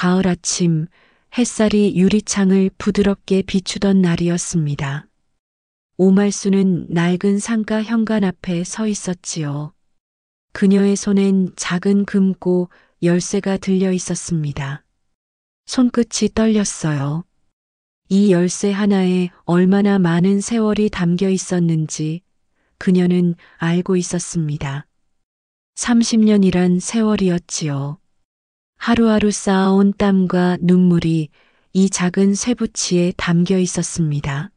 가을 아침 햇살이 유리창을 부드럽게 비추던 날이었습니다. 오말수는 낡은 상가 현관 앞에 서 있었지요. 그녀의 손엔 작은 금고 열쇠가 들려 있었습니다. 손끝이 떨렸어요. 이 열쇠 하나에 얼마나 많은 세월이 담겨 있었는지 그녀는 알고 있었습니다. 30년이란 세월이었지요. 하루하루 쌓아온 땀과 눈물이 이 작은 쇠붙이에 담겨 있었습니다.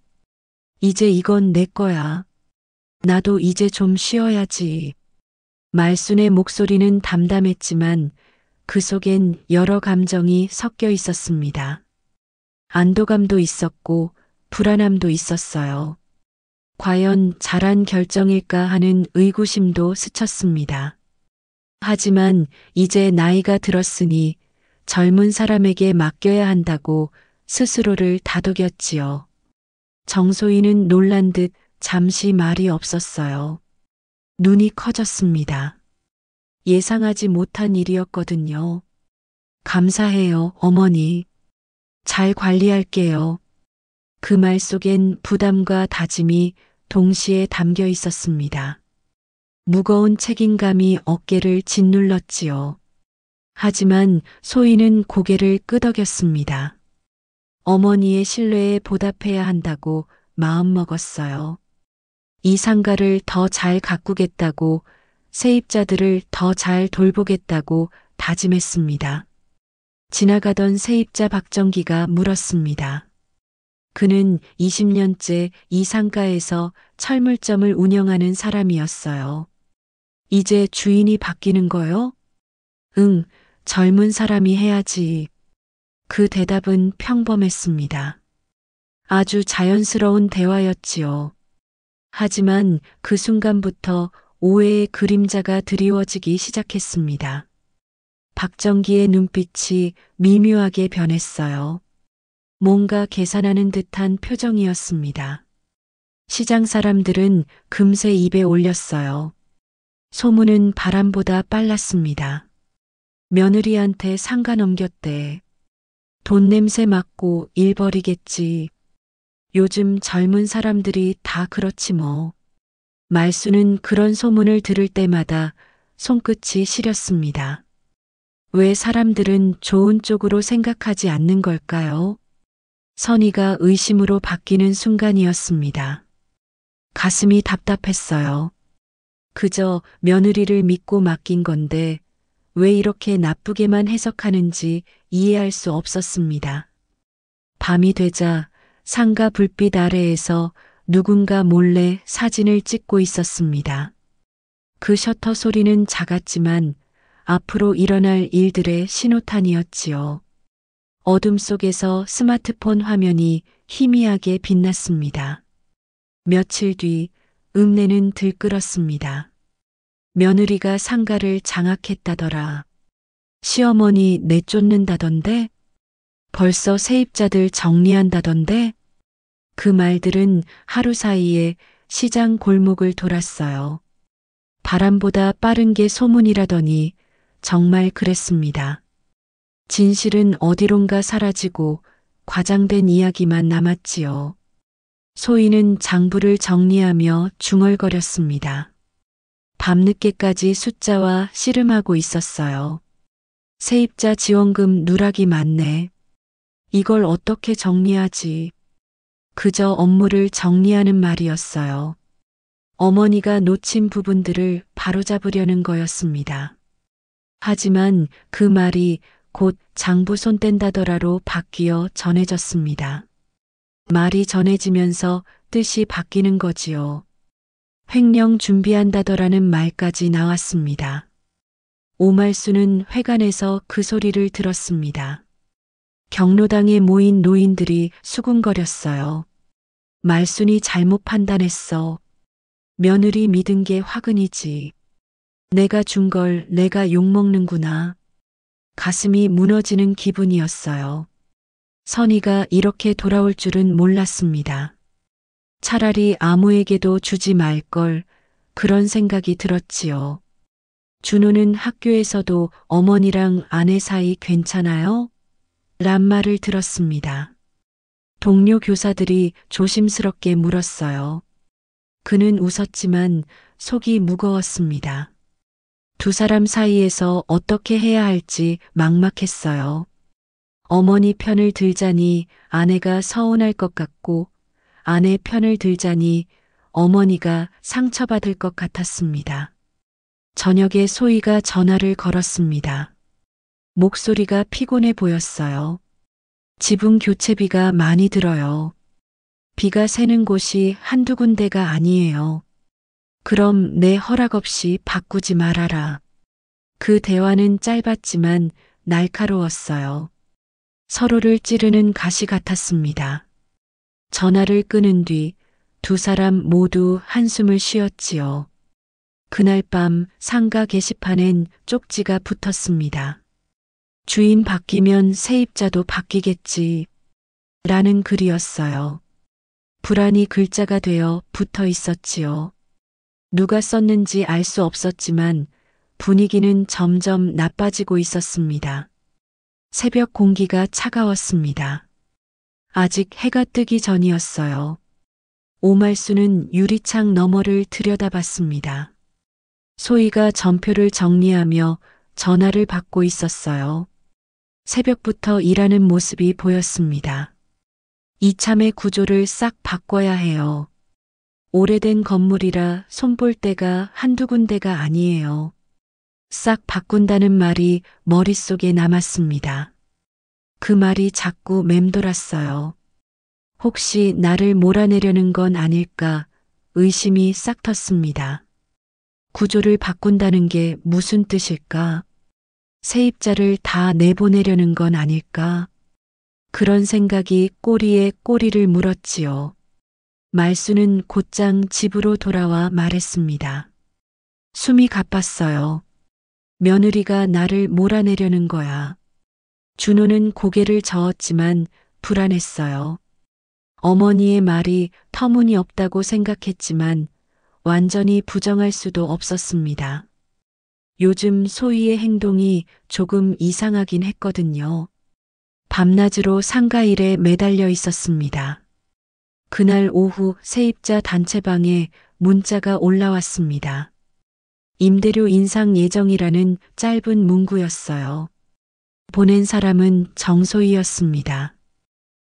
이제 이건 내 거야. 나도 이제 좀 쉬어야지. 말순의 목소리는 담담했지만 그 속엔 여러 감정이 섞여 있었습니다. 안도감도 있었고 불안함도 있었어요. 과연 잘한 결정일까 하는 의구심도 스쳤습니다. 하지만 이제 나이가 들었으니 젊은 사람에게 맡겨야 한다고 스스로를 다독였지요. 정소희는 놀란 듯 잠시 말이 없었어요. 눈이 커졌습니다. 예상하지 못한 일이었거든요. 감사해요, 어머니. 잘 관리할게요. 그 말 속엔 부담과 다짐이 동시에 담겨 있었습니다. 무거운 책임감이 어깨를 짓눌렀지요. 하지만 소희는 고개를 끄덕였습니다. 어머니의 신뢰에 보답해야 한다고 마음먹었어요. 이 상가를 더 잘 가꾸겠다고, 세입자들을 더 잘 돌보겠다고 다짐했습니다. 지나가던 세입자 박정기가 물었습니다. 그는 20년째 이 상가에서 철물점을 운영하는 사람이었어요. 이제 주인이 바뀌는 거요? 응, 젊은 사람이 해야지. 그 대답은 평범했습니다. 아주 자연스러운 대화였지요. 하지만 그 순간부터 오해의 그림자가 드리워지기 시작했습니다. 박정기의 눈빛이 미묘하게 변했어요. 뭔가 계산하는 듯한 표정이었습니다. 시장 사람들은 금세 입에 올렸어요. 소문은 바람보다 빨랐습니다. 며느리한테 상가 넘겼대. 돈 냄새 맡고 일 버리겠지. 요즘 젊은 사람들이 다 그렇지 뭐. 말수는 그런 소문을 들을 때마다 손끝이 시렸습니다. 왜 사람들은 좋은 쪽으로 생각하지 않는 걸까요? 선의가 의심으로 바뀌는 순간이었습니다. 가슴이 답답했어요. 그저 며느리를 믿고 맡긴 건데 왜 이렇게 나쁘게만 해석하는지 이해할 수 없었습니다. 밤이 되자 상가 불빛 아래에서 누군가 몰래 사진을 찍고 있었습니다. 그 셔터 소리는 작았지만 앞으로 일어날 일들의 신호탄이었지요. 어둠 속에서 스마트폰 화면이 희미하게 빛났습니다. 며칠 뒤 읍내는 들끓었습니다. 며느리가 상가를 장악했다더라. 시어머니 내쫓는다던데? 벌써 세입자들 정리한다던데? 그 말들은 하루 사이에 시장 골목을 돌았어요. 바람보다 빠른 게 소문이라더니 정말 그랬습니다. 진실은 어디론가 사라지고 과장된 이야기만 남았지요. 소희는 장부를 정리하며 중얼거렸습니다. 밤늦게까지 숫자와 씨름하고 있었어요. 세입자 지원금 누락이 많네. 이걸 어떻게 정리하지? 그저 업무를 정리하는 말이었어요. 어머니가 놓친 부분들을 바로잡으려는 거였습니다. 하지만 그 말이 곧 장부 손 뗀다더라로 바뀌어 전해졌습니다. 말이 전해지면서 뜻이 바뀌는 거지요. 횡령 준비한다더라는 말까지 나왔습니다. 오말수는 회관에서 그 소리를 들었습니다. 경로당에 모인 노인들이 수군거렸어요. 말순이 잘못 판단했어. 며느리 믿은 게 화근이지. 내가 준 걸 내가 욕먹는구나. 가슴이 무너지는 기분이었어요. 선의가 이렇게 돌아올 줄은 몰랐습니다. 차라리 아무에게도 주지 말 걸, 그런 생각이 들었지요. 준호는 학교에서도 어머니랑 아내 사이 괜찮아요? 란 말을 들었습니다. 동료 교사들이 조심스럽게 물었어요. 그는 웃었지만 속이 무거웠습니다. 두 사람 사이에서 어떻게 해야 할지 막막했어요. 어머니 편을 들자니 아내가 서운할 것 같고 아내 편을 들자니 어머니가 상처받을 것 같았습니다. 저녁에 소희가 전화를 걸었습니다. 목소리가 피곤해 보였어요. 지붕 교체비가 많이 들어요. 비가 새는 곳이 한두 군데가 아니에요. 그럼 내 허락 없이 바꾸지 말아라. 그 대화는 짧았지만 날카로웠어요. 서로를 찌르는 가시 같았습니다. 전화를 끊은 뒤 두 사람 모두 한숨을 쉬었지요. 그날 밤 상가 게시판엔 쪽지가 붙었습니다. 주인 바뀌면 세입자도 바뀌겠지. 라는 글이었어요. 불안이 글자가 되어 붙어 있었지요. 누가 썼는지 알 수 없었지만 분위기는 점점 나빠지고 있었습니다. 새벽 공기가 차가웠습니다. 아직 해가 뜨기 전이었어요. 오말수는 유리창 너머를 들여다봤습니다. 소희가 전표를 정리하며 전화를 받고 있었어요. 새벽부터 일하는 모습이 보였습니다. 이참에 구조를 싹 바꿔야 해요. 오래된 건물이라 손볼 데가 한두 군데가 아니에요. 싹 바꾼다는 말이 머릿속에 남았습니다. 그 말이 자꾸 맴돌았어요. 혹시 나를 몰아내려는 건 아닐까 의심이 싹 텄습니다. 구조를 바꾼다는 게 무슨 뜻일까? 세입자를 다 내보내려는 건 아닐까? 그런 생각이 꼬리에 꼬리를 물었지요. 말수는 곧장 집으로 돌아와 말했습니다. 숨이 가빴어요. 며느리가 나를 몰아내려는 거야. 준호는 고개를 저었지만 불안했어요. 어머니의 말이 터무니없다고 생각했지만 완전히 부정할 수도 없었습니다. 요즘 소희의 행동이 조금 이상하긴 했거든요. 밤낮으로 상가 일에 매달려 있었습니다. 그날 오후 세입자 단체방에 문자가 올라왔습니다. 임대료 인상 예정이라는 짧은 문구였어요. 보낸 사람은 정소희였습니다.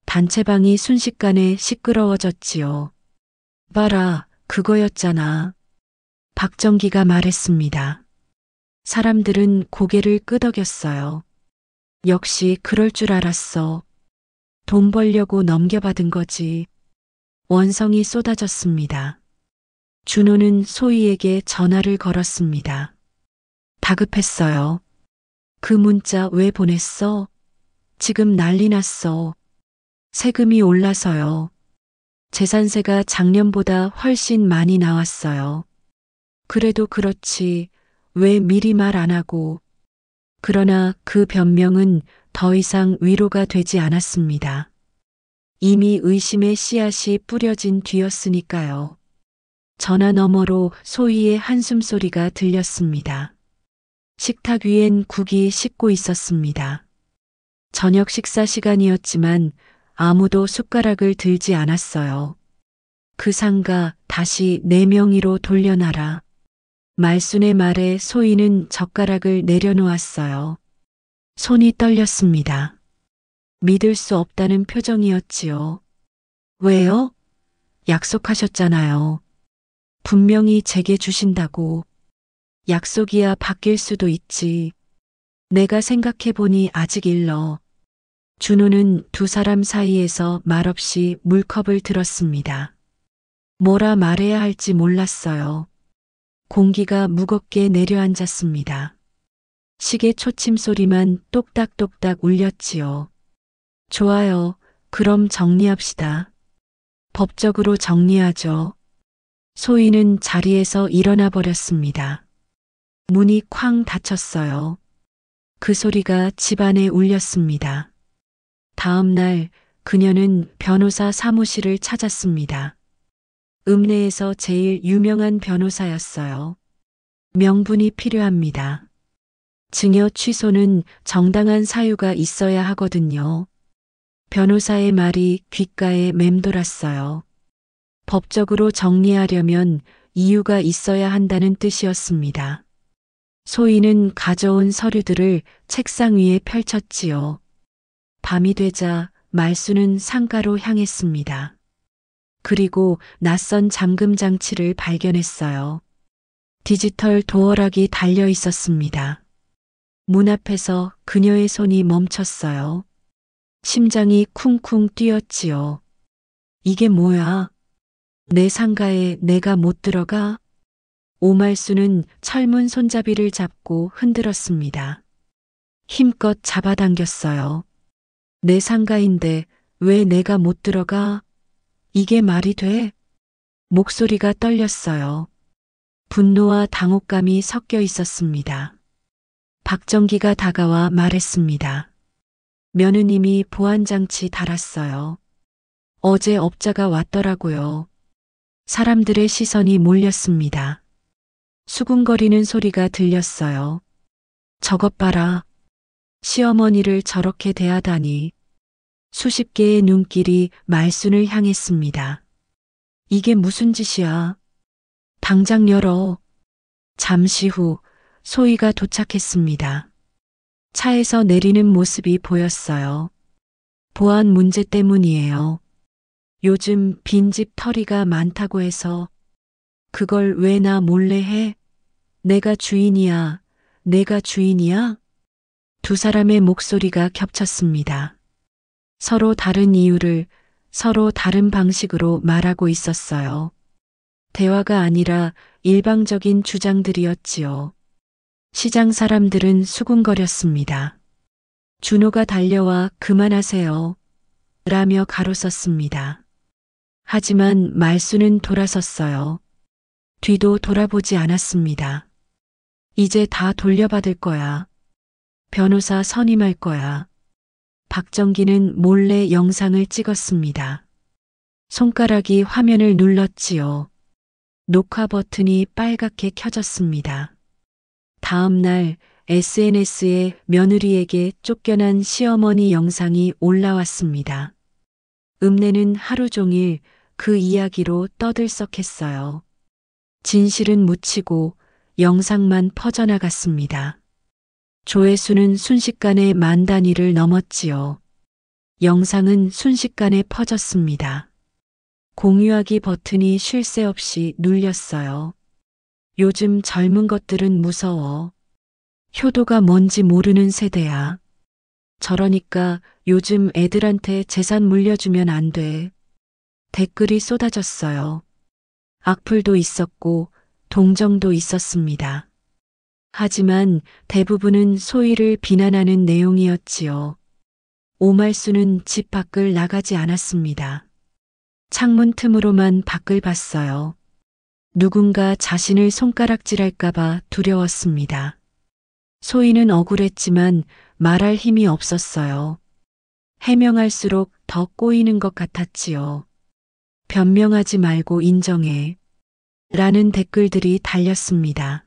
단체방이 순식간에 시끄러워졌지요. 봐라, 그거였잖아. 박정기가 말했습니다. 사람들은 고개를 끄덕였어요. 역시 그럴 줄 알았어. 돈 벌려고 넘겨받은 거지. 원성이 쏟아졌습니다. 준호는 소희에게 전화를 걸었습니다. 다급했어요. 그 문자 왜 보냈어? 지금 난리 났어. 세금이 올라서요. 재산세가 작년보다 훨씬 많이 나왔어요. 그래도 그렇지 왜 미리 말 안 하고. 그러나 그 변명은 더 이상 위로가 되지 않았습니다. 이미 의심의 씨앗이 뿌려진 뒤였으니까요. 전화 너머로 소희의 한숨소리가 들렸습니다. 식탁 위엔 국이 식고 있었습니다. 저녁 식사 시간이었지만 아무도 숟가락을 들지 않았어요. 그 상가 다시 내 명의로 돌려놔라. 말순의 말에 소희는 젓가락을 내려놓았어요. 손이 떨렸습니다. 믿을 수 없다는 표정이었지요. 왜요? 약속하셨잖아요. 분명히 제게 주신다고. 약속이야 바뀔 수도 있지. 내가 생각해보니 아직 일러. 준호는 두 사람 사이에서 말없이 물컵을 들었습니다. 뭐라 말해야 할지 몰랐어요. 공기가 무겁게 내려앉았습니다. 시계 초침 소리만 똑딱똑딱 울렸지요. 좋아요. 그럼 정리합시다. 법적으로 정리하죠. 소희는 자리에서 일어나 버렸습니다. 문이 쾅 닫혔어요. 그 소리가 집안에 울렸습니다. 다음 날 그녀는 변호사 사무실을 찾았습니다. 읍내에서 제일 유명한 변호사였어요. 명분이 필요합니다. 증여 취소는 정당한 사유가 있어야 하거든요. 변호사의 말이 귓가에 맴돌았어요. 법적으로 정리하려면 이유가 있어야 한다는 뜻이었습니다. 소희는 가져온 서류들을 책상 위에 펼쳤지요. 밤이 되자 말수는 상가로 향했습니다. 그리고 낯선 잠금 장치를 발견했어요. 디지털 도어락이 달려 있었습니다. 문 앞에서 그녀의 손이 멈췄어요. 심장이 쿵쿵 뛰었지요. 이게 뭐야? 내 상가에 내가 못 들어가? 오말수는 철문 손잡이를 잡고 흔들었습니다. 힘껏 잡아당겼어요. 내 상가인데 왜 내가 못 들어가? 이게 말이 돼? 목소리가 떨렸어요. 분노와 당혹감이 섞여 있었습니다. 박정기가 다가와 말했습니다. 며느님이 보안장치 달았어요. 어제 업자가 왔더라고요. 사람들의 시선이 몰렸습니다. 수군거리는 소리가 들렸어요. 저것 봐라. 시어머니를 저렇게 대하다니. 수십 개의 눈길이 말순을 향했습니다. 이게 무슨 짓이야? 당장 열어. 잠시 후 소희가 도착했습니다. 차에서 내리는 모습이 보였어요. 보안 문제 때문이에요. 요즘 빈집 털이가 많다고 해서. 그걸 왜 나 몰래 해? 내가 주인이야. 내가 주인이야? 두 사람의 목소리가 겹쳤습니다. 서로 다른 이유를 서로 다른 방식으로 말하고 있었어요. 대화가 아니라 일방적인 주장들이었지요. 시장 사람들은 수군거렸습니다. 준호가 달려와 그만하세요. 라며 가로썼습니다. 하지만 말수는 돌아섰어요. 뒤도 돌아보지 않았습니다. 이제 다 돌려받을 거야. 변호사 선임할 거야. 박정기는 몰래 영상을 찍었습니다. 손가락이 화면을 눌렀지요. 녹화 버튼이 빨갛게 켜졌습니다. 다음 날 SNS에 며느리에게 쫓겨난 시어머니 영상이 올라왔습니다. 읍내는 하루 종일 그 이야기로 떠들썩했어요. 진실은 묻히고 영상만 퍼져나갔습니다. 조회수는 순식간에 10,000단위를 넘었지요. 영상은 순식간에 퍼졌습니다. 공유하기 버튼이 쉴 새 없이 눌렸어요. 요즘 젊은 것들은 무서워. 효도가 뭔지 모르는 세대야. 저러니까 요즘 애들한테 재산 물려주면 안 돼. 댓글이 쏟아졌어요. 악플도 있었고 동정도 있었습니다. 하지만 대부분은 소희를 비난하는 내용이었지요. 오말수는 집 밖을 나가지 않았습니다. 창문 틈으로만 밖을 봤어요. 누군가 자신을 손가락질할까봐 두려웠습니다. 소희는 억울했지만 말할 힘이 없었어요. 해명할수록 더 꼬이는 것 같았지요. 변명하지 말고 인정해. 라는 댓글들이 달렸습니다.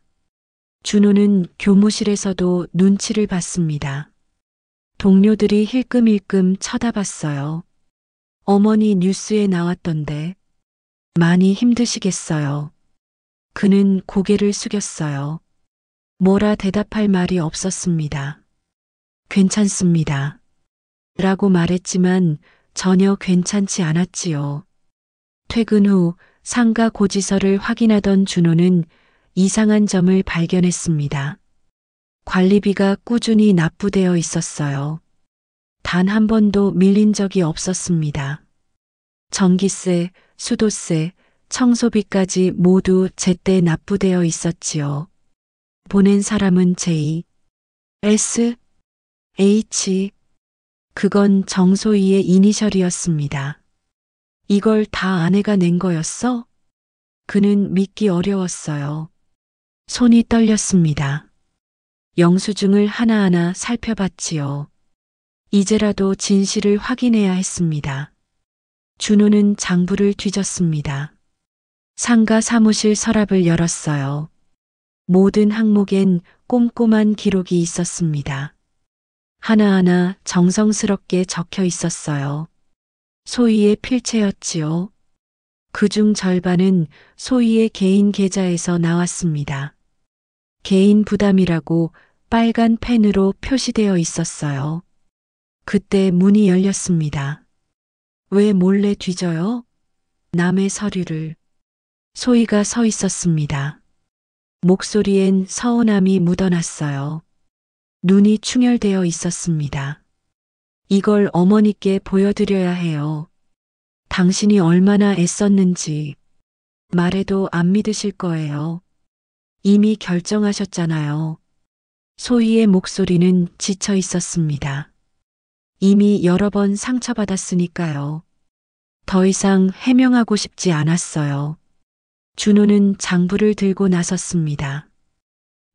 준호는 교무실에서도 눈치를 봤습니다. 동료들이 힐끔힐끔 쳐다봤어요. 어머니 뉴스에 나왔던데 많이 힘드시겠어요. 그는 고개를 숙였어요. 뭐라 대답할 말이 없었습니다. 괜찮습니다. 라고 말했지만 전혀 괜찮지 않았지요. 퇴근 후 상가 고지서를 확인하던 준호는 이상한 점을 발견했습니다. 관리비가 꾸준히 납부되어 있었어요. 단 한 번도 밀린 적이 없었습니다. 전기세, 수도세, 청소비까지 모두 제때 납부되어 있었지요. 보낸 사람은 J, S, H. 그건 정소희의 이니셜이었습니다. 이걸 다 아내가 낸 거였어? 그는 믿기 어려웠어요. 손이 떨렸습니다. 영수증을 하나하나 살펴봤지요. 이제라도 진실을 확인해야 했습니다. 준호는 장부를 뒤졌습니다. 상가 사무실 서랍을 열었어요. 모든 항목엔 꼼꼼한 기록이 있었습니다. 하나하나 정성스럽게 적혀 있었어요. 소희의 필체였지요. 그중 절반은 소희의 개인 계좌에서 나왔습니다. 개인 부담이라고 빨간 펜으로 표시되어 있었어요. 그때 문이 열렸습니다. 왜 몰래 뒤져요? 남의 서류를. 소희가 서 있었습니다. 목소리엔 서운함이 묻어났어요. 눈이 충혈되어 있었습니다. 이걸 어머니께 보여드려야 해요. 당신이 얼마나 애썼는지 말해도 안 믿으실 거예요. 이미 결정하셨잖아요. 소희의 목소리는 지쳐 있었습니다. 이미 여러 번 상처받았으니까요. 더 이상 해명하고 싶지 않았어요. 준호는 장부를 들고 나섰습니다.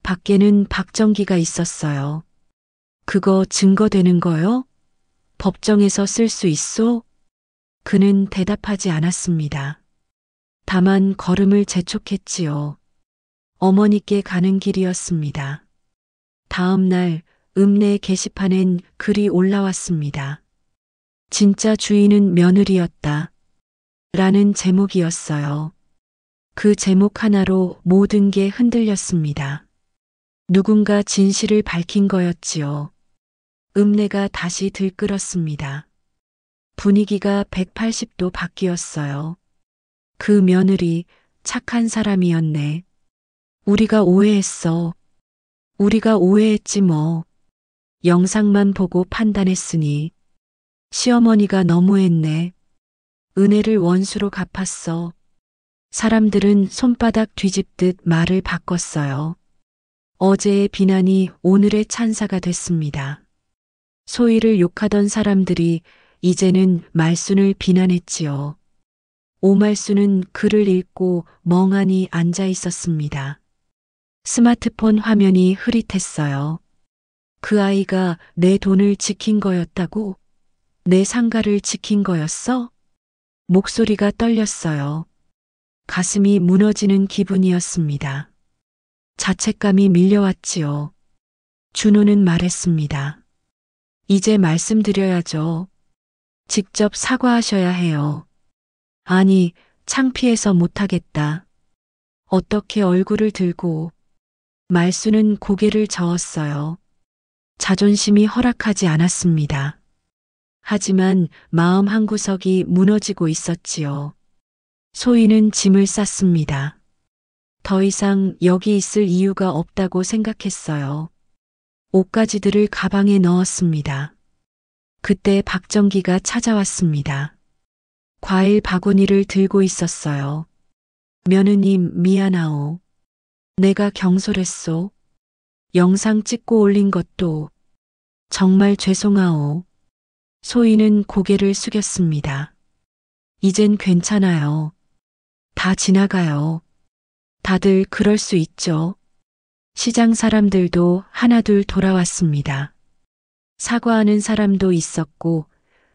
밖에는 박정기가 있었어요. 그거 증거되는 거요? 법정에서 쓸 수 있소? 그는 대답하지 않았습니다. 다만 걸음을 재촉했지요. 어머니께 가는 길이었습니다. 다음 날 읍내 게시판엔 글이 올라왔습니다. 진짜 주인은 며느리였다. 라는 제목이었어요. 그 제목 하나로 모든 게 흔들렸습니다. 누군가 진실을 밝힌 거였지요. 읍내가 다시 들끓었습니다. 분위기가 180도 바뀌었어요. 그 며느리 착한 사람이었네. 우리가 오해했어. 우리가 오해했지 뭐. 영상만 보고 판단했으니. 시어머니가 너무했네. 은혜를 원수로 갚았어. 사람들은 손바닥 뒤집듯 말을 바꿨어요. 어제의 비난이 오늘의 찬사가 됐습니다. 소희를 욕하던 사람들이 이제는 말순을 비난했지요. 오말순은 글을 읽고 멍하니 앉아 있었습니다. 스마트폰 화면이 흐릿했어요. 그 아이가 내 돈을 지킨 거였다고? 내 상가를 지킨 거였어? 목소리가 떨렸어요. 가슴이 무너지는 기분이었습니다. 자책감이 밀려왔지요. 준호는 말했습니다. 이제 말씀드려야죠. 직접 사과하셔야 해요. 아니, 창피해서 못하겠다. 어떻게 얼굴을 들고. 말수는 고개를 저었어요. 자존심이 허락하지 않았습니다. 하지만 마음 한구석이 무너지고 있었지요. 소희는 짐을 쌌습니다. 더 이상 여기 있을 이유가 없다고 생각했어요. 옷가지들을 가방에 넣었습니다. 그때 박정기가 찾아왔습니다. 과일 바구니를 들고 있었어요. 며느님 미안하오. 내가 경솔했소. 영상 찍고 올린 것도 정말 죄송하오. 소희는 고개를 숙였습니다. 이젠 괜찮아요. 다 지나가요. 다들 그럴 수 있죠. 시장 사람들도 하나둘 돌아왔습니다. 사과하는 사람도 있었고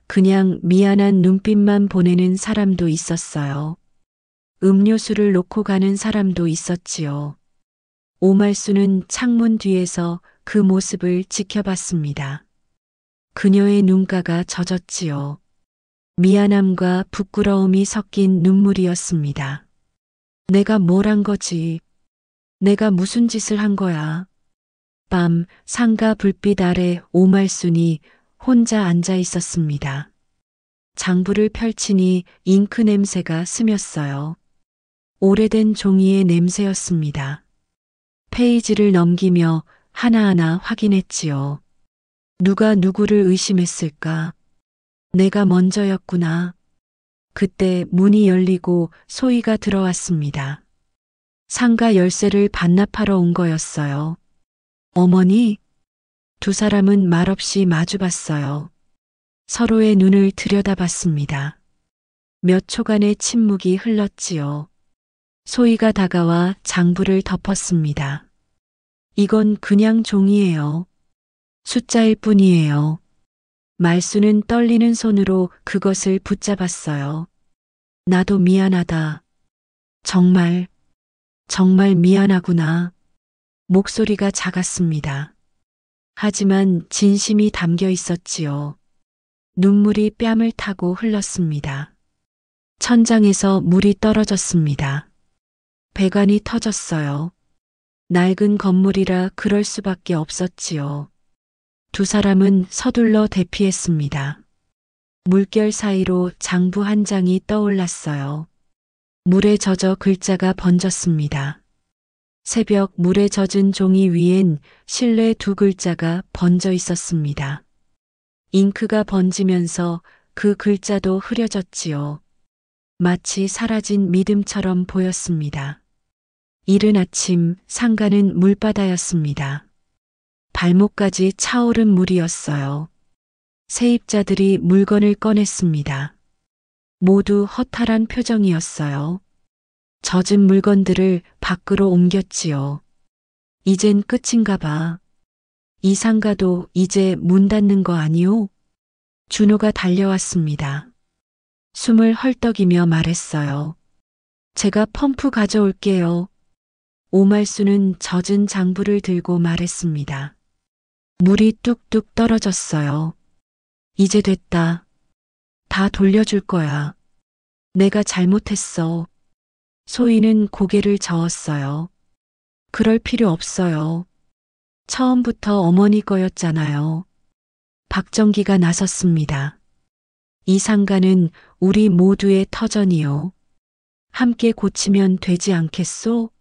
그냥 미안한 눈빛만 보내는 사람도 있었어요. 음료수를 놓고 가는 사람도 있었지요. 오말수는 창문 뒤에서 그 모습을 지켜봤습니다. 그녀의 눈가가 젖었지요. 미안함과 부끄러움이 섞인 눈물이었습니다. 내가 뭘 한 거지? 내가 무슨 짓을 한 거야? 밤 상가 불빛 아래 오말순이 혼자 앉아 있었습니다. 장부를 펼치니 잉크 냄새가 스쳤어요. 오래된 종이의 냄새였습니다. 페이지를 넘기며 하나하나 확인했지요. 누가 누구를 의심했을까? 내가 먼저였구나. 그때 문이 열리고 소희가 들어왔습니다. 상가 열쇠를 반납하러 온 거였어요. 어머니? 두 사람은 말없이 마주봤어요. 서로의 눈을 들여다봤습니다. 몇 초간의 침묵이 흘렀지요. 소희가 다가와 장부를 덮었습니다. 이건 그냥 종이에요. 숫자일 뿐이에요. 말수는 떨리는 손으로 그것을 붙잡았어요. 나도 미안하다. 정말, 정말 미안하구나. 목소리가 작았습니다. 하지만 진심이 담겨 있었지요. 눈물이 뺨을 타고 흘렀습니다. 천장에서 물이 떨어졌습니다. 배관이 터졌어요. 낡은 건물이라 그럴 수밖에 없었지요. 두 사람은 서둘러 대피했습니다. 물결 사이로 장부 한 장이 떠올랐어요. 물에 젖어 글자가 번졌습니다. 새벽 물에 젖은 종이 위엔 신뢰 두 글자가 번져 있었습니다. 잉크가 번지면서 그 글자도 흐려졌지요. 마치 사라진 믿음처럼 보였습니다. 이른 아침 상가는 물바다였습니다. 발목까지 차오른 물이었어요. 세입자들이 물건을 꺼냈습니다. 모두 허탈한 표정이었어요. 젖은 물건들을 밖으로 옮겼지요. 이젠 끝인가 봐. 이 상가도 이제 문 닫는 거 아니오? 준호가 달려왔습니다. 숨을 헐떡이며 말했어요. 제가 펌프 가져올게요. 오말수는 젖은 장부를 들고 말했습니다. 물이 뚝뚝 떨어졌어요. 이제 됐다. 다 돌려줄 거야. 내가 잘못했어. 소희는 고개를 저었어요. 그럴 필요 없어요. 처음부터 어머니 거였잖아요. 박정기가 나섰습니다. 이 상가는 우리 모두의 터전이요. 함께 고치면 되지 않겠소?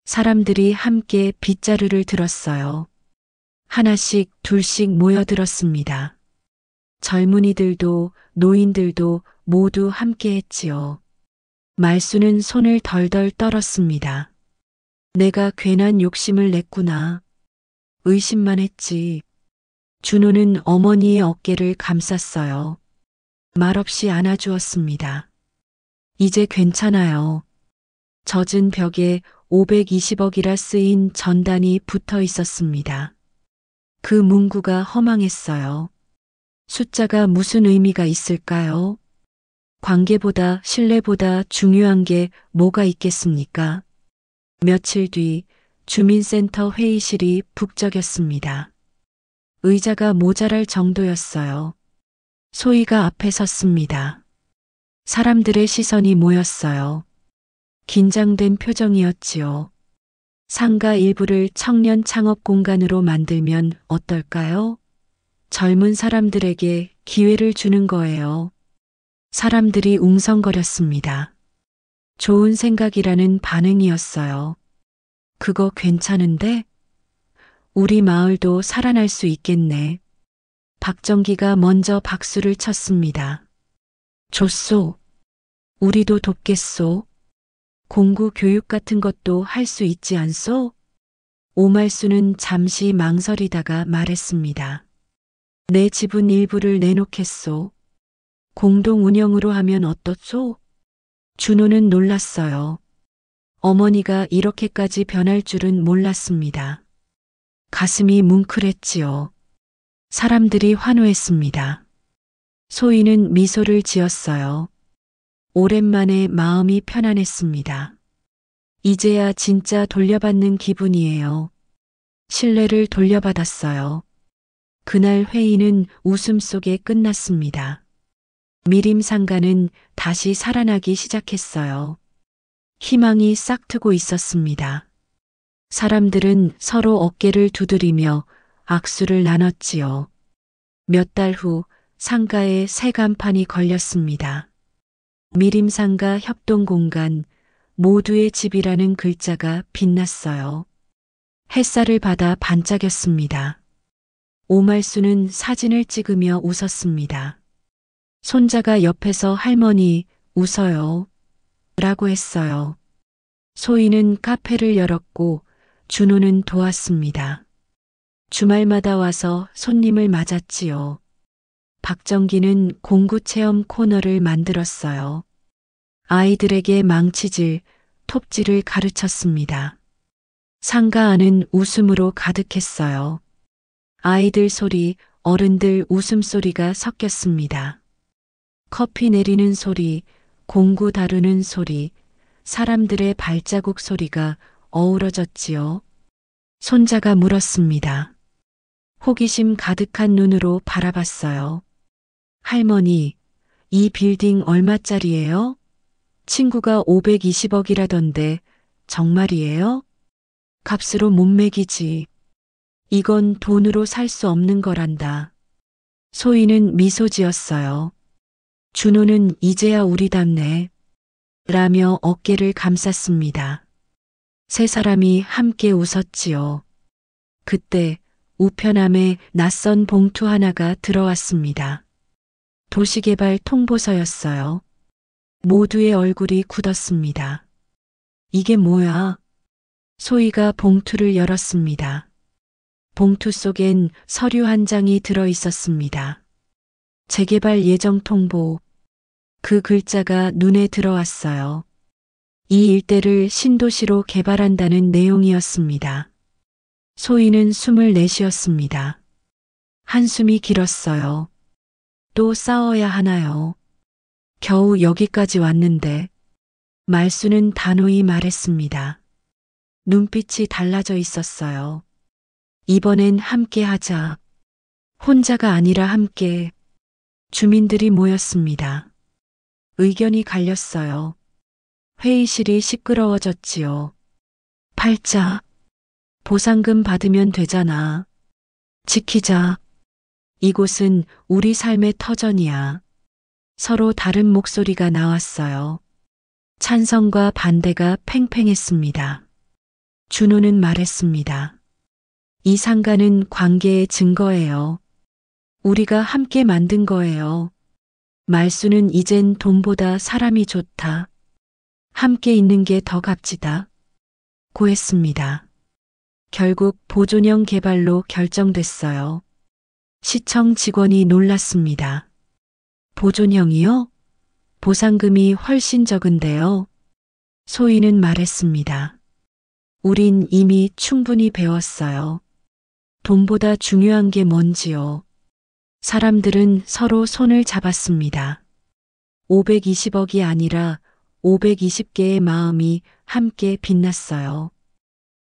사람들이 함께 빗자루를 들었어요. 하나씩 둘씩 모여들었습니다. 젊은이들도 노인들도 모두 함께 했지요. 말수는 손을 덜덜 떨었습니다. 내가 괜한 욕심을 냈구나. 의심만 했지. 준호는 어머니의 어깨를 감쌌어요. 말없이 안아주었습니다. 이제 괜찮아요. 젖은 벽에 520억이라 쓰인 전단이 붙어 있었습니다. 그 문구가 허망했어요. 숫자가 무슨 의미가 있을까요? 관계보다 신뢰보다 중요한 게 뭐가 있겠습니까? 며칠 뒤 주민센터 회의실이 북적였습니다. 의자가 모자랄 정도였어요. 소희가 앞에 섰습니다. 사람들의 시선이 모였어요. 긴장된 표정이었지요. 상가 일부를 청년 창업 공간으로 만들면 어떨까요? 젊은 사람들에게 기회를 주는 거예요. 사람들이 웅성거렸습니다. 좋은 생각이라는 반응이었어요. 그거 괜찮은데? 우리 마을도 살아날 수 있겠네. 박정기가 먼저 박수를 쳤습니다. 좋소. 우리도 돕겠소. 공구 교육 같은 것도 할 수 있지 않소? 오말수는 잠시 망설이다가 말했습니다. 내 지분 일부를 내놓겠소. 공동 운영으로 하면 어떻소? 준호는 놀랐어요. 어머니가 이렇게까지 변할 줄은 몰랐습니다. 가슴이 뭉클했지요. 사람들이 환호했습니다. 소희는 미소를 지었어요. 오랜만에 마음이 편안했습니다. 이제야 진짜 돌려받는 기분이에요. 신뢰를 돌려받았어요. 그날 회의는 웃음 속에 끝났습니다. 미림 상가는 다시 살아나기 시작했어요. 희망이 싹트고 있었습니다. 사람들은 서로 어깨를 두드리며 악수를 나눴지요. 몇 달 후 상가에 새 간판이 걸렸습니다. 미림상가 협동공간 모두의 집이라는 글자가 빛났어요. 햇살을 받아 반짝였습니다. 오말수는 사진을 찍으며 웃었습니다. 손자가 옆에서 할머니 웃어요 라고 했어요. 소희는 카페를 열었고 준호는 도왔습니다. 주말마다 와서 손님을 맞았지요. 박정기는 공구 체험 코너를 만들었어요. 아이들에게 망치질, 톱질을 가르쳤습니다. 상가 안은 웃음으로 가득했어요. 아이들 소리, 어른들 웃음소리가 섞였습니다. 커피 내리는 소리, 공구 다루는 소리, 사람들의 발자국 소리가 어우러졌지요. 손자가 물었습니다. 호기심 가득한 눈으로 바라봤어요. 할머니, 이 빌딩 얼마짜리예요? 친구가 520억이라던데 정말이에요? 값으로 못 매기지. 이건 돈으로 살 수 없는 거란다. 소희는 미소 지었어요. 준호는 이제야 우리답네. 라며 어깨를 감쌌습니다. 세 사람이 함께 웃었지요. 그때 우편함에 낯선 봉투 하나가 들어왔습니다. 도시개발 통보서였어요. 모두의 얼굴이 굳었습니다. 이게 뭐야? 소희가 봉투를 열었습니다. 봉투 속엔 서류 한 장이 들어 있었습니다. 재개발 예정 통보. 그 글자가 눈에 들어왔어요. 이 일대를 신도시로 개발한다는 내용이었습니다. 소희는 숨을 내쉬었습니다. 한숨이 길었어요. 또 싸워야 하나요? 겨우 여기까지 왔는데. 말수는 단호히 말했습니다. 눈빛이 달라져 있었어요. 이번엔 함께 하자. 혼자가 아니라 함께. 주민들이 모였습니다. 의견이 갈렸어요. 회의실이 시끄러워졌지요. 팔자. 보상금 받으면 되잖아. 지키자. 이곳은 우리 삶의 터전이야. 서로 다른 목소리가 나왔어요. 찬성과 반대가 팽팽했습니다. 준호는 말했습니다. 이 상가는 관계의 증거예요. 우리가 함께 만든 거예요. 말수는 이젠 돈보다 사람이 좋다. 함께 있는 게 더 값지다. 고했습니다. 결국 보존형 개발로 결정됐어요. 시청 직원이 놀랐습니다. 보존형이요? 보상금이 훨씬 적은데요. 소희는 말했습니다. 우린 이미 충분히 배웠어요. 돈보다 중요한 게 뭔지요. 사람들은 서로 손을 잡았습니다. 520억이 아니라 520개의 마음이 함께 빛났어요.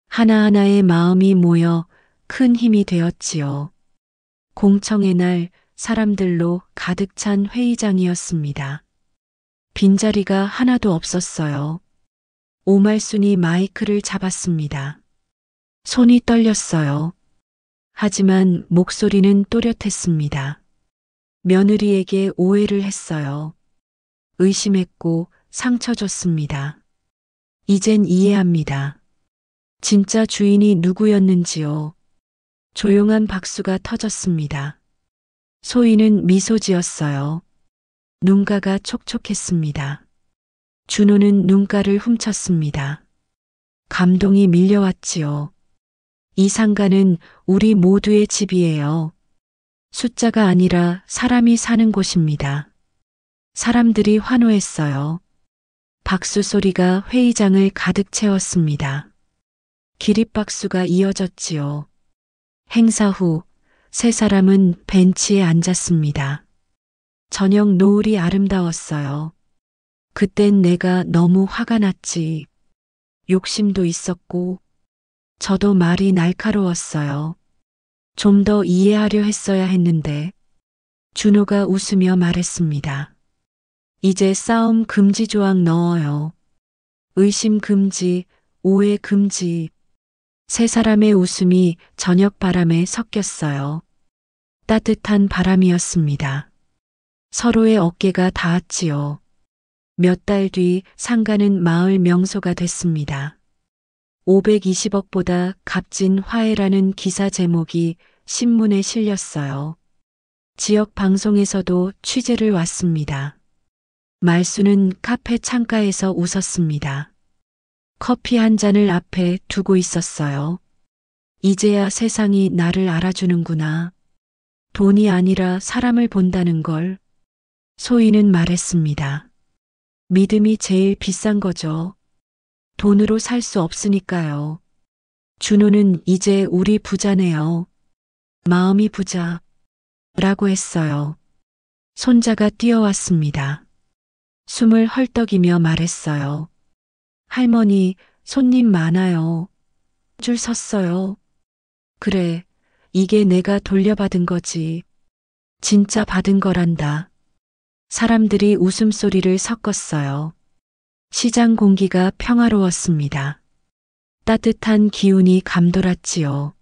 하나하나의 마음이 모여 큰 힘이 되었지요. 공청의 날 사람들로 가득 찬 회의장이었습니다. 빈자리가 하나도 없었어요. 오말순이 마이크를 잡았습니다. 손이 떨렸어요. 하지만 목소리는 또렷했습니다. 며느리에게 오해를 했어요. 의심했고 상처 줬습니다. 이젠 이해합니다. 진짜 주인이 누구였는지요. 조용한 박수가 터졌습니다. 소희는 미소 지었어요. 눈가가 촉촉했습니다. 준호는 눈가를 훔쳤습니다. 감동이 밀려왔지요. 이 상가는 우리 모두의 집이에요. 숫자가 아니라 사람이 사는 곳입니다. 사람들이 환호했어요. 박수 소리가 회의장을 가득 채웠습니다. 기립박수가 이어졌지요. 행사 후 세 사람은 벤치에 앉았습니다. 저녁 노을이 아름다웠어요. 그땐 내가 너무 화가 났지. 욕심도 있었고 저도 말이 날카로웠어요. 좀 더 이해하려 했어야 했는데. 준호가 웃으며 말했습니다. 이제 싸움 금지 조항 넣어요. 의심 금지, 오해 금지. 세 사람의 웃음이 저녁 바람에 섞였어요. 따뜻한 바람이었습니다. 서로의 어깨가 닿았지요. 몇 달 뒤 상가는 마을 명소가 됐습니다. 520억보다 값진 화해라는 기사 제목이 신문에 실렸어요. 지역 방송에서도 취재를 왔습니다. 말수는 카페 창가에서 웃었습니다. 커피 한 잔을 앞에 두고 있었어요. 이제야 세상이 나를 알아주는구나. 돈이 아니라 사람을 본다는 걸. 소희는 말했습니다. 믿음이 제일 비싼 거죠. 돈으로 살 수 없으니까요. 준호는 이제 우리 부자네요. 마음이 부자. 라고 했어요. 손자가 뛰어왔습니다. 숨을 헐떡이며 말했어요. 할머니, 손님 많아요. 줄 섰어요. 그래, 이게 내가 돌려받은 거지. 진짜 받은 거란다. 사람들이 웃음소리를 섞었어요. 시장 공기가 평화로웠습니다. 따뜻한 기운이 감돌았지요.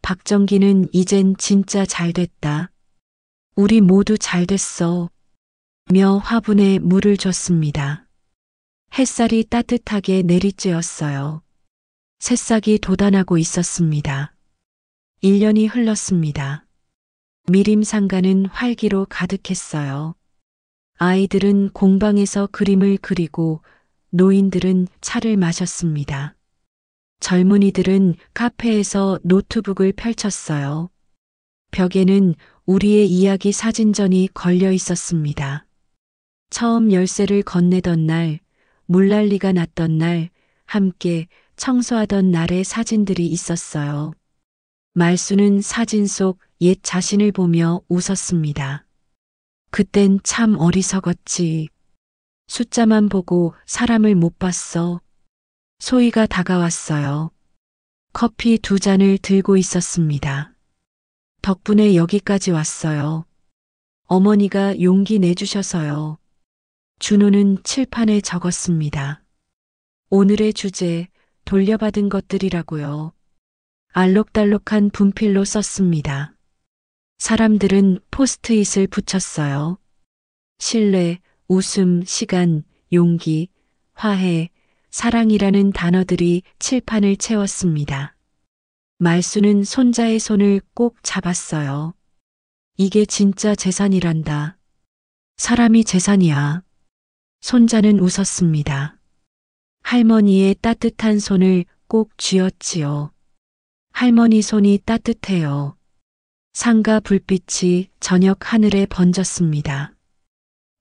박정기는 이젠 진짜 잘 됐다. 우리 모두 잘 됐어. 며 화분에 물을 줬습니다. 햇살이 따뜻하게 내리쬐었어요. 새싹이 돋아나고 있었습니다. 1년이 흘렀습니다. 미림상가는 활기로 가득했어요. 아이들은 공방에서 그림을 그리고 노인들은 차를 마셨습니다. 젊은이들은 카페에서 노트북을 펼쳤어요. 벽에는 우리의 이야기 사진전이 걸려 있었습니다. 처음 열쇠를 건네던 날, 물난리가 났던 날, 함께 청소하던 날의 사진들이 있었어요. 말수는 사진 속 옛 자신을 보며 웃었습니다. 그땐 참 어리석었지. 숫자만 보고 사람을 못 봤어. 소희가 다가왔어요. 커피 2잔을 들고 있었습니다. 덕분에 여기까지 왔어요. 어머니가 용기 내주셔서요. 준호는 칠판에 적었습니다. 오늘의 주제, 돌려받은 것들이라고요. 알록달록한 분필로 썼습니다. 사람들은 포스트잇을 붙였어요. 신뢰, 웃음, 시간, 용기, 화해, 사랑이라는 단어들이 칠판을 채웠습니다. 말수는 손자의 손을 꼭 잡았어요. 이게 진짜 재산이란다. 사람이 재산이야. 손자는 웃었습니다. 할머니의 따뜻한 손을 꼭 쥐었지요. 할머니 손이 따뜻해요. 상가 불빛이 저녁 하늘에 번졌습니다.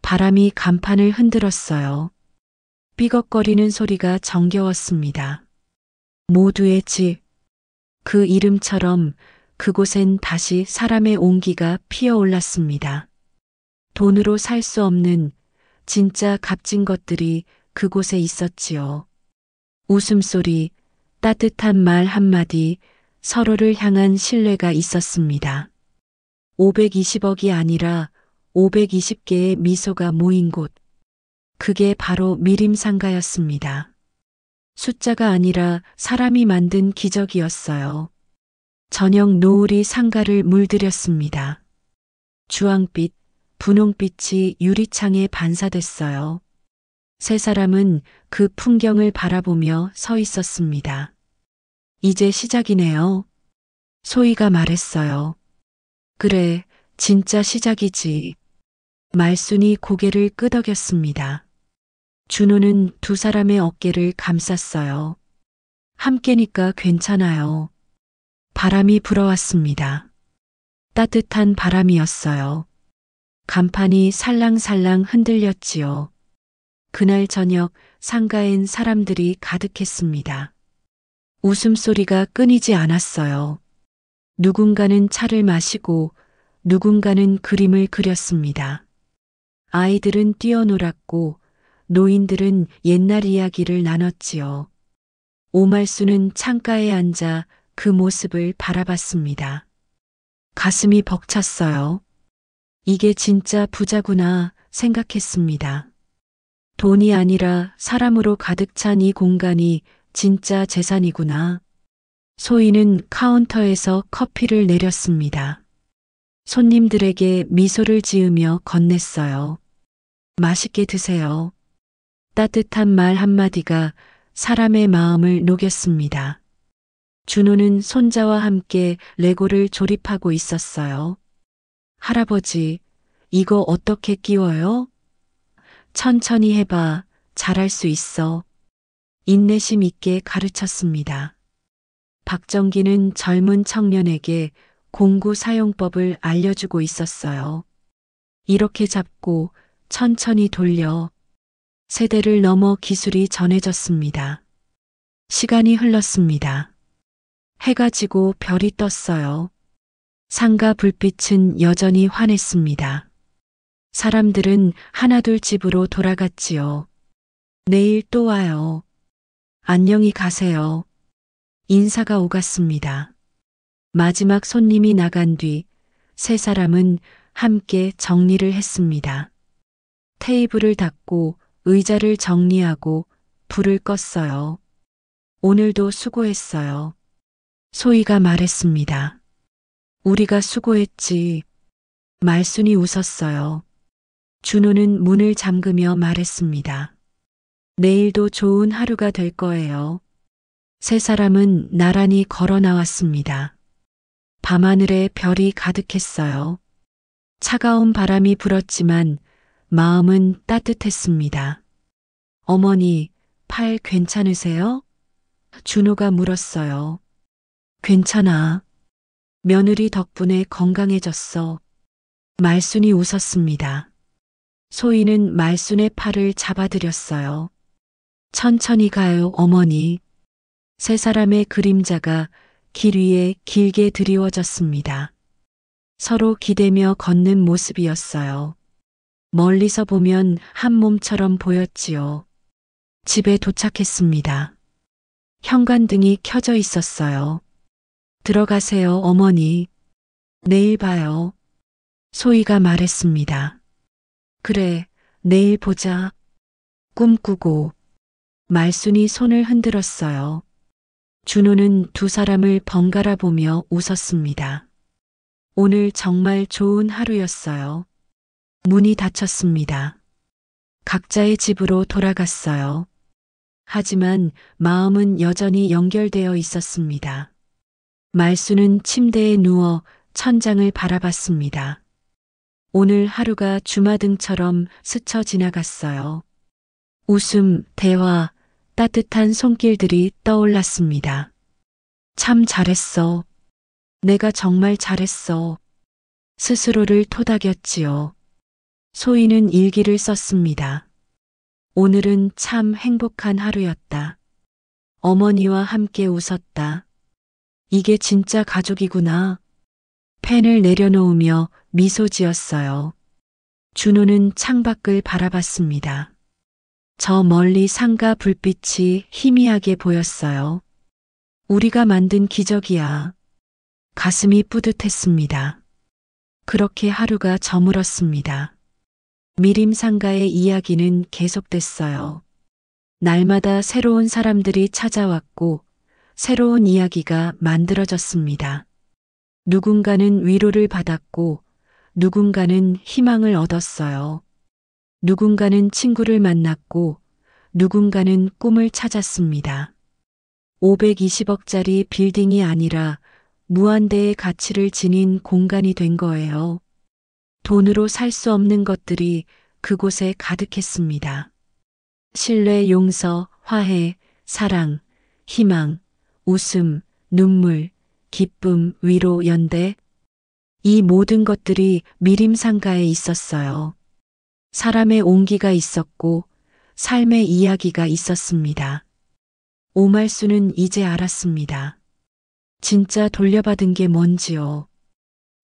바람이 간판을 흔들었어요. 삐걱거리는 소리가 정겨웠습니다. 모두의 집. 그 이름처럼 그곳엔 다시 사람의 온기가 피어올랐습니다. 돈으로 살 수 없는 진짜 값진 것들이 그곳에 있었지요. 웃음소리, 따뜻한 말 한마디, 서로를 향한 신뢰가 있었습니다. 520억이 아니라 520개의 미소가 모인 곳. 그게 바로 미림상가였습니다. 숫자가 아니라 사람이 만든 기적이었어요. 저녁 노을이 상가를 물들였습니다. 주황빛, 분홍빛이 유리창에 반사됐어요. 세 사람은 그 풍경을 바라보며 서 있었습니다. 이제 시작이네요. 소희가 말했어요. 그래, 진짜 시작이지. 말순이 고개를 끄덕였습니다. 준호는 2 사람의 어깨를 감쌌어요. 함께니까 괜찮아요. 바람이 불어왔습니다. 따뜻한 바람이었어요. 간판이 살랑살랑 흔들렸지요. 그날 저녁 상가엔 사람들이 가득했습니다. 웃음소리가 끊이지 않았어요. 누군가는 차를 마시고 누군가는 그림을 그렸습니다. 아이들은 뛰어놀았고 노인들은 옛날 이야기를 나눴지요. 오말수는 창가에 앉아 그 모습을 바라봤습니다. 가슴이 벅찼어요. 이게 진짜 부자구나 생각했습니다. 돈이 아니라 사람으로 가득 찬 이 공간이 진짜 재산이구나. 소희는 카운터에서 커피를 내렸습니다. 손님들에게 미소를 지으며 건넸어요. 맛있게 드세요. 따뜻한 말 한마디가 사람의 마음을 녹였습니다. 준호는 손자와 함께 레고를 조립하고 있었어요. 할아버지, 이거 어떻게 끼워요? 천천히 해봐. 잘할 수 있어. 인내심 있게 가르쳤습니다. 박정기는 젊은 청년에게 공구 사용법을 알려주고 있었어요. 이렇게 잡고 천천히 돌려. 세대를 넘어 기술이 전해졌습니다. 시간이 흘렀습니다. 해가 지고 별이 떴어요. 상가 불빛은 여전히 환했습니다. 사람들은 하나둘 집으로 돌아갔지요. 내일 또 와요. 안녕히 가세요. 인사가 오갔습니다. 마지막 손님이 나간 뒤 세 사람은 함께 정리를 했습니다. 테이블을 닦고 의자를 정리하고 불을 껐어요. 오늘도 수고했어요. 소희가 말했습니다. 우리가 수고했지. 말순이 웃었어요. 준호는 문을 잠그며 말했습니다. 내일도 좋은 하루가 될 거예요. 세 사람은 나란히 걸어 나왔습니다. 밤하늘에 별이 가득했어요. 차가운 바람이 불었지만 마음은 따뜻했습니다. 어머니, 팔 괜찮으세요? 준호가 물었어요. 괜찮아. 며느리 덕분에 건강해졌어. 말순이 웃었습니다. 소희는 말순의 팔을 잡아들였어요. 천천히 가요, 어머니. 세 사람의 그림자가 길 위에 길게 드리워졌습니다. 서로 기대며 걷는 모습이었어요. 멀리서 보면 한 몸처럼 보였지요. 집에 도착했습니다. 현관등이 켜져 있었어요. 들어가세요, 어머니. 내일 봐요. 소희가 말했습니다. 그래, 내일 보자. 꿈꾸고. 말순이 손을 흔들었어요. 준호는 두 사람을 번갈아 보며 웃었습니다. 오늘 정말 좋은 하루였어요. 문이 닫혔습니다. 각자의 집으로 돌아갔어요. 하지만 마음은 여전히 연결되어 있었습니다. 말순은 침대에 누워 천장을 바라봤습니다. 오늘 하루가 주마등처럼 스쳐 지나갔어요. 웃음, 대화, 따뜻한 손길들이 떠올랐습니다. 참 잘했어. 내가 정말 잘했어. 스스로를 토닥였지요. 소희는 일기를 썼습니다. 오늘은 참 행복한 하루였다. 어머니와 함께 웃었다. 이게 진짜 가족이구나. 펜을 내려놓으며 미소 지었어요. 준호는 창밖을 바라봤습니다. 저 멀리 상가 불빛이 희미하게 보였어요. 우리가 만든 기적이야. 가슴이 뿌듯했습니다. 그렇게 하루가 저물었습니다. 미림 상가의 이야기는 계속됐어요. 날마다 새로운 사람들이 찾아왔고 새로운 이야기가 만들어졌습니다. 누군가는 위로를 받았고 누군가는 희망을 얻었어요. 누군가는 친구를 만났고 누군가는 꿈을 찾았습니다. 520억짜리 빌딩이 아니라 무한대의 가치를 지닌 공간이 된 거예요. 돈으로 살 수 없는 것들이 그곳에 가득했습니다. 신뢰, 용서, 화해, 사랑, 희망, 웃음, 눈물, 기쁨, 위로, 연대. 이 모든 것들이 미림상가에 있었어요. 사람의 온기가 있었고 삶의 이야기가 있었습니다. 오말수는 이제 알았습니다. 진짜 돌려받은 게 뭔지요.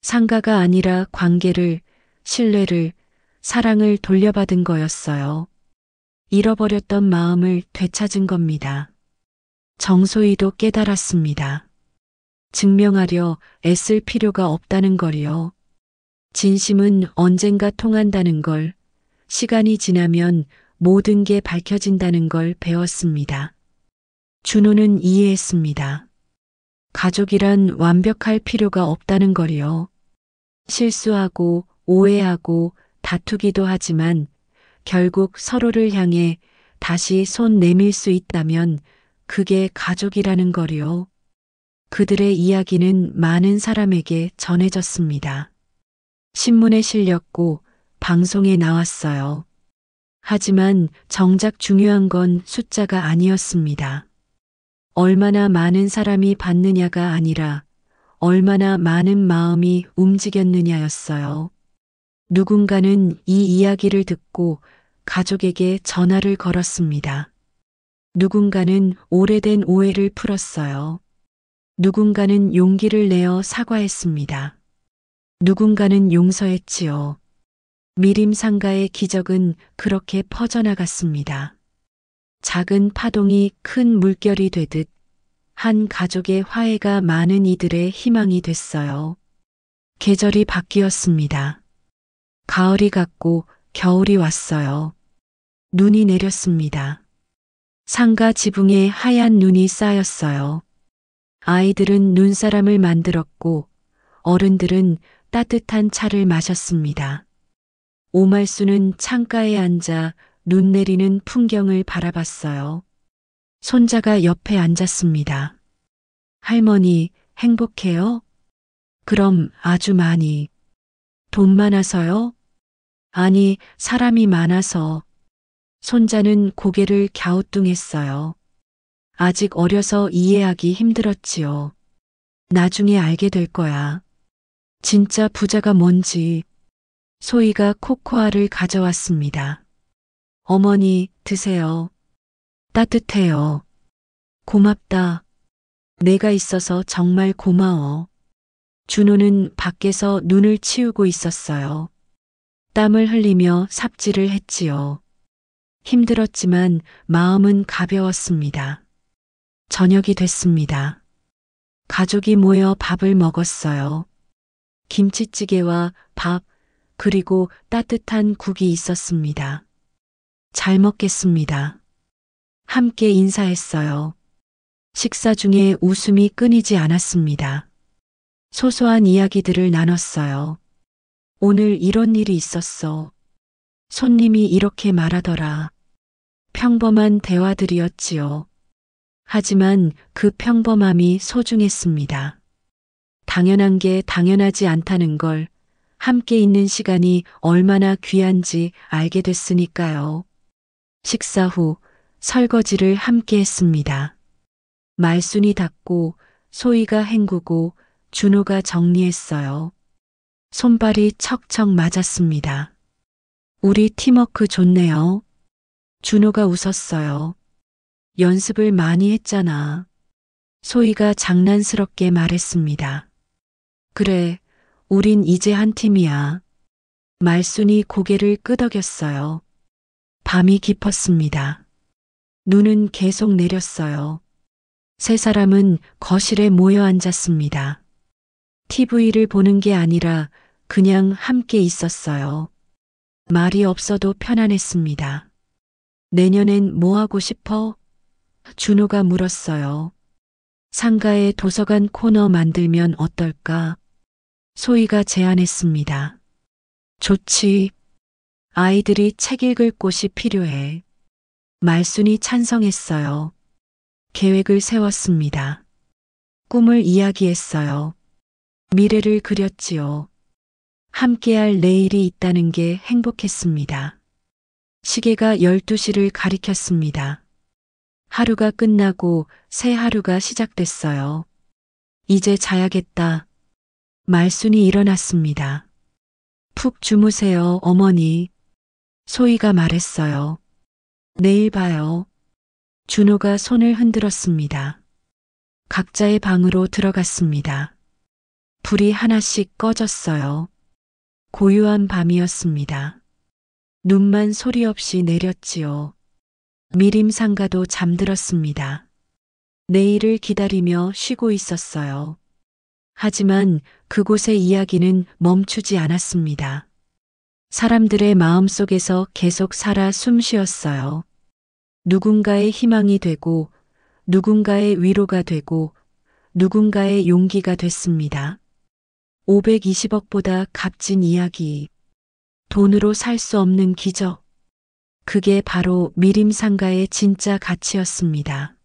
상가가 아니라 관계를, 신뢰를, 사랑을 돌려받은 거였어요. 잃어버렸던 마음을 되찾은 겁니다. 정소희도 깨달았습니다. 증명하려 애쓸 필요가 없다는 걸요. 진심은 언젠가 통한다는 걸, 시간이 지나면 모든 게 밝혀진다는 걸 배웠습니다. 준호는 이해했습니다. 가족이란 완벽할 필요가 없다는 걸요. 실수하고 오해하고 다투기도 하지만 결국 서로를 향해 다시 손 내밀 수 있다면 그게 가족이라는 걸요. 그들의 이야기는 많은 사람에게 전해졌습니다. 신문에 실렸고 방송에 나왔어요. 하지만 정작 중요한 건 숫자가 아니었습니다. 얼마나 많은 사람이 봤느냐가 아니라 얼마나 많은 마음이 움직였느냐였어요. 누군가는 이 이야기를 듣고 가족에게 전화를 걸었습니다. 누군가는 오래된 오해를 풀었어요. 누군가는 용기를 내어 사과했습니다. 누군가는 용서했지요. 미림상가의 기적은 그렇게 퍼져나갔습니다. 작은 파동이 큰 물결이 되듯 한 가족의 화해가 많은 이들의 희망이 됐어요. 계절이 바뀌었습니다. 가을이 갔고 겨울이 왔어요. 눈이 내렸습니다. 상가 지붕에 하얀 눈이 쌓였어요. 아이들은 눈사람을 만들었고 어른들은 따뜻한 차를 마셨습니다. 오말수는 창가에 앉아 눈 내리는 풍경을 바라봤어요. 손자가 옆에 앉았습니다. 할머니, 행복해요? 그럼 아주 많이. 돈 많아서요? 아니, 사람이 많아서. 손자는 고개를 갸우뚱했어요. 아직 어려서 이해하기 힘들었지요. 나중에 알게 될 거야. 진짜 부자가 뭔지. 소희가 코코아를 가져왔습니다. 어머니, 드세요. 따뜻해요. 고맙다. 내가 있어서 정말 고마워. 준호는 밖에서 눈을 치우고 있었어요. 땀을 흘리며 삽질을 했지요. 힘들었지만 마음은 가벼웠습니다. 저녁이 됐습니다. 가족이 모여 밥을 먹었어요. 김치찌개와 밥, 그리고 따뜻한 국이 있었습니다. 잘 먹겠습니다. 함께 인사했어요. 식사 중에 웃음이 끊이지 않았습니다. 소소한 이야기들을 나눴어요. 오늘 이런 일이 있었어. 손님이 이렇게 말하더라. 평범한 대화들이었지요. 하지만 그 평범함이 소중했습니다. 당연한 게 당연하지 않다는 걸 함께 있는 시간이 얼마나 귀한지 알게 됐으니까요. 식사 후 설거지를 함께 했습니다. 말순이 닦고 소희가 헹구고 준호가 정리했어요. 손발이 척척 맞았습니다. 우리 팀워크 좋네요. 준호가 웃었어요. 연습을 많이 했잖아. 소희가 장난스럽게 말했습니다. 그래, 우린 이제 한 팀이야. 말순이 고개를 끄덕였어요. 밤이 깊었습니다. 눈은 계속 내렸어요. 세 사람은 거실에 모여 앉았습니다. TV를 보는 게 아니라 그냥 함께 있었어요. 말이 없어도 편안했습니다. 내년엔 뭐 하고 싶어? 준호가 물었어요. 상가에 도서관 코너 만들면 어떨까? 소희가 제안했습니다. 좋지. 아이들이 책 읽을 곳이 필요해. 말순이 찬성했어요. 계획을 세웠습니다. 꿈을 이야기했어요. 미래를 그렸지요. 함께할 내일이 있다는 게 행복했습니다. 시계가 12시를 가리켰습니다. 하루가 끝나고 새 하루가 시작됐어요. 이제 자야겠다. 말순이 일어났습니다. 푹 주무세요, 어머니. 소희가 말했어요. 내일 봐요. 준호가 손을 흔들었습니다. 각자의 방으로 들어갔습니다. 불이 하나씩 꺼졌어요. 고요한 밤이었습니다. 눈만 소리 없이 내렸지요. 미림상가도 잠들었습니다. 내일을 기다리며 쉬고 있었어요. 하지만 그곳의 이야기는 멈추지 않았습니다. 사람들의 마음속에서 계속 살아 숨쉬었어요. 누군가의 희망이 되고, 누군가의 위로가 되고, 누군가의 용기가 됐습니다. 520억보다 값진 이야기. 돈으로 살 수 없는 기적. 그게 바로 미림상가의 진짜 가치였습니다.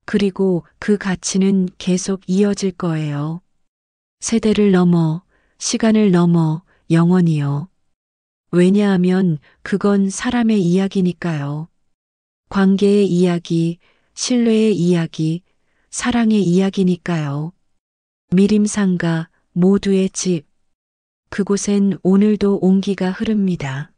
그리고 그 가치는 계속 이어질 거예요. 세대를 넘어, 시간을 넘어, 영원히요. 왜냐하면 그건 사람의 이야기니까요. 관계의 이야기, 신뢰의 이야기, 사랑의 이야기니까요. 미림상가 모두의 집. 그곳엔 오늘도 온기가 흐릅니다.